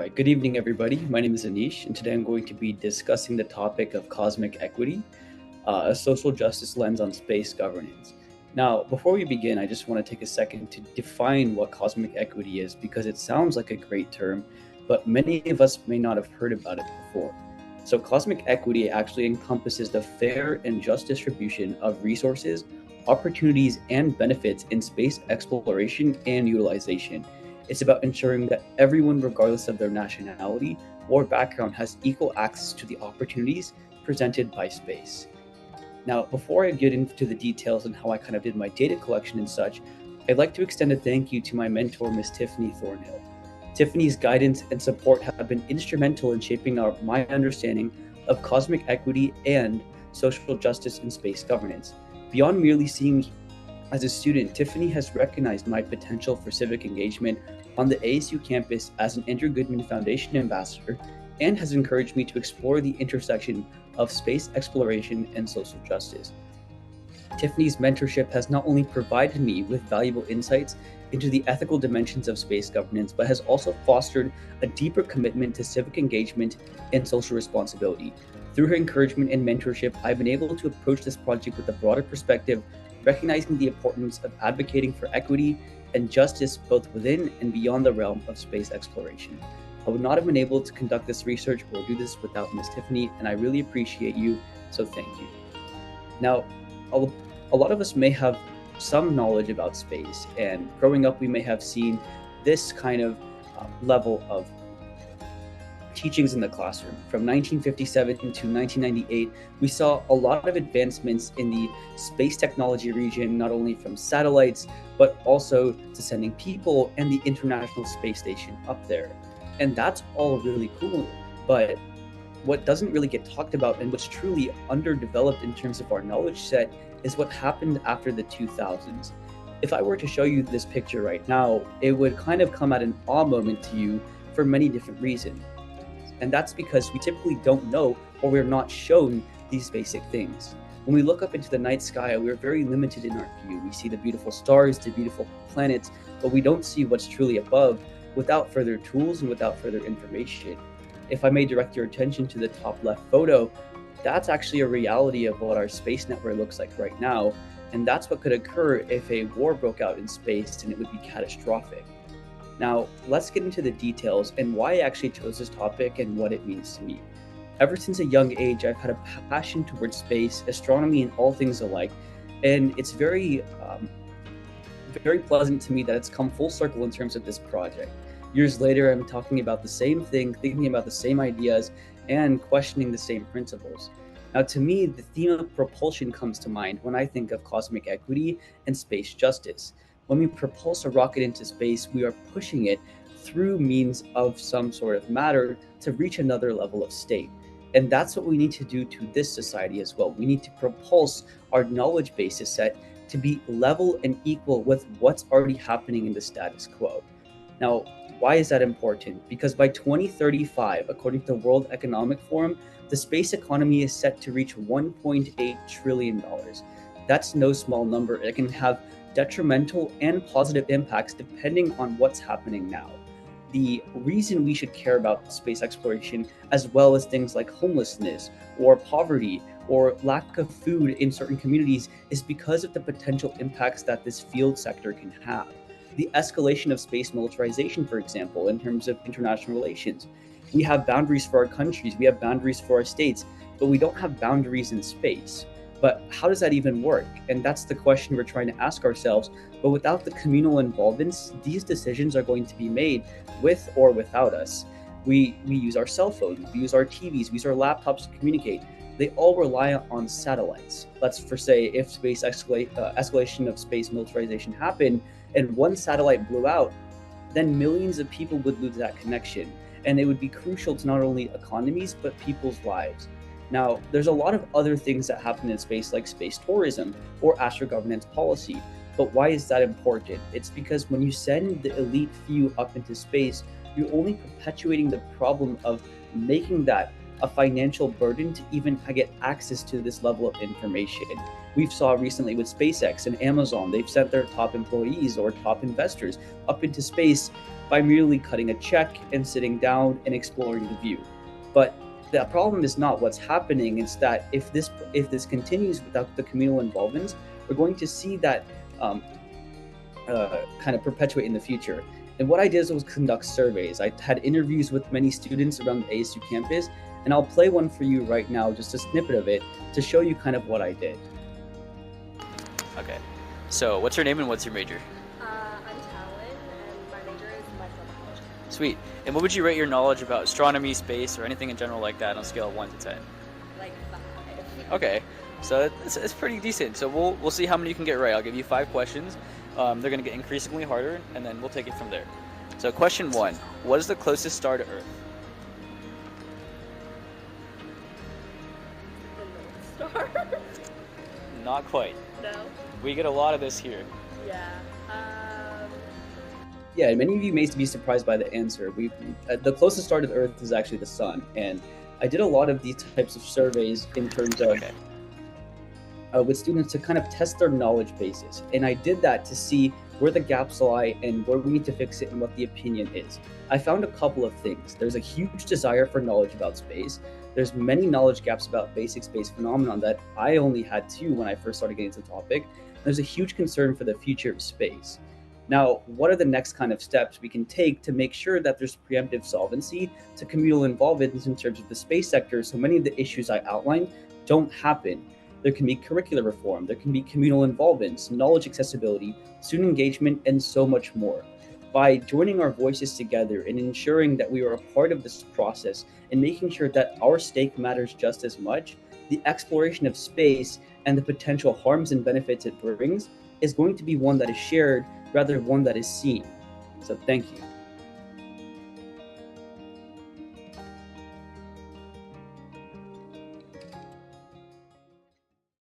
right, good evening, everybody. My name is Anish, and today I'm going to be discussing the topic of cosmic equity, a social justice lens on space governance. Now, before we begin, I just want to take a second to define what cosmic equity is because it sounds like a great term, but many of us may not have heard about it before. So, cosmic equity actually encompasses the fair and just distribution of resources, opportunities, and benefits in space exploration and utilization. It's about ensuring that everyone, regardless of their nationality or background, has equal access to the opportunities presented by space. Now, before I get into the details and how I kind of did my data collection and such, I'd like to extend a thank you to my mentor, Miss Tiffany Thornhill. Tiffany's guidance and support have been instrumental in shaping my understanding of cosmic equity and social justice in space governance. Beyond merely seeing as a student, Tiffany has recognized my potential for civic engagement on the ASU campus as an Andrew Goodman Foundation ambassador and has encouraged me to explore the intersection of space exploration and social justice. Tiffany's mentorship has not only provided me with valuable insights into the ethical dimensions of space governance, but has also fostered a deeper commitment to civic engagement and social responsibility. Through her encouragement and mentorship, I've been able to approach this project with a broader perspective, recognizing the importance of advocating for equity and justice both within and beyond the realm of space exploration. I would not have been able to conduct this research or do this without Ms. Tiffany, and I really appreciate you, so thank you. Now, a lot of us may have some knowledge about space, and growing up, we may have seen this kind of level of teachings in the classroom. From 1957 to 1998, we saw a lot of advancements in the space technology region, not only from satellites, but also to sending people and the International Space Station up there. And that's all really cool. But what doesn't really get talked about and what's truly underdeveloped in terms of our knowledge set is what happened after the 2000s. If I were to show you this picture right now, it would kind of come at an awe moment to you for many different reasons. And that's because we typically don't know or we're not shown these basic things. When we look up into the night sky, we're very limited in our view. We see the beautiful stars, the beautiful planets, but we don't see what's truly above without further tools and without further information. If I may direct your attention to the top left photo, that's actually a reality of what our space network looks like right now. And that's what could occur if a war broke out in space, and it would be catastrophic. Now, let's get into the details and why I actually chose this topic and what it means to me. Ever since a young age, I've had a passion towards space, astronomy, and all things alike. And it's very pleasant to me that it's come full circle in terms of this project. Years later, I'm talking about the same thing, thinking about the same ideas, and questioning the same principles. Now, to me, the theme of propulsion comes to mind when I think of cosmic equity and space justice. When we propulse a rocket into space, we are pushing it through means of some sort of matter to reach another level of state. And that's what we need to do to this society as well. We need to propulse our knowledge basis set to be level and equal with what's already happening in the status quo. Now, why is that important? Because by 2035, according to the World Economic Forum, the space economy is set to reach $1.8 trillion. That's no small number. It can have detrimental and positive impacts depending on what's happening now. The reason we should care about space exploration, as well as things like homelessness or poverty or lack of food in certain communities, is because of the potential impacts that this field sector can have. The escalation of space militarization, for example, in terms of international relations. We have boundaries for our countries, we have boundaries for our states, but we don't have boundaries in space. But how does that even work? And that's the question we're trying to ask ourselves. But without the communal involvements, these decisions are going to be made with or without us. We use our cell phones, we use our TVs, we use our laptops to communicate. They all rely on satellites. Let's for say if space escalation of space militarization happened and one satellite blew out, then millions of people would lose that connection. And it would be crucial to not only economies, but people's lives. Now, there's a lot of other things that happen in space, like space tourism or astrogovernance policy. But why is that important? It's because when you send the elite few up into space, you're only perpetuating the problem of making that a financial burden to even get access to this level of information. We've saw recently with SpaceX and Amazon, they've sent their top employees or top investors up into space by merely cutting a check and sitting down and exploring the view. But the problem is not what's happening. It's that if this continues without the communal involvement, we're going to see that kind of perpetuate in the future. And what I did was conduct surveys. I had interviews with many students around the ASU campus, and I'll play one for you right now, just a snippet of it, to show you kind of what I did. Okay. So, what's your name and what's your major? I'm Talon, and my major is microbiology. Sweet. And what would you rate your knowledge about astronomy, space, or anything in general like that on a scale of 1 to 10? Like 5. Okay. So it's pretty decent. So we'll see how many you can get right. I'll give you 5 questions. They're going to get increasingly harder, and then we'll take it from there. So question 1, what is the closest star to Earth? The North Star? Not quite. No? We get a lot of this here. Yeah. Yeah, many of you may be surprised by the answer. The closest star to the Earth is actually the Sun, and I did a lot of these types of surveys in terms of with students to kind of test their knowledge bases, and I did that to see where the gaps lie and where we need to fix it and what the opinion is. I found a couple of things. There's a huge desire for knowledge about space. There's many knowledge gaps about basic space phenomenon that I only had 2 when I first started getting into the topic. There's a huge concern for the future of space. Now, what are the next kind of steps we can take to make sure that there's preemptive solvency to communal involvement in terms of the space sector, so many of the issues I outlined don't happen? There can be curricular reform, there can be communal involvement, knowledge accessibility, student engagement, and so much more. By joining our voices together and ensuring that we are a part of this process and making sure that our stake matters just as much, the exploration of space and the potential harms and benefits it brings is going to be one that is shared rather than one that is seen. So thank you.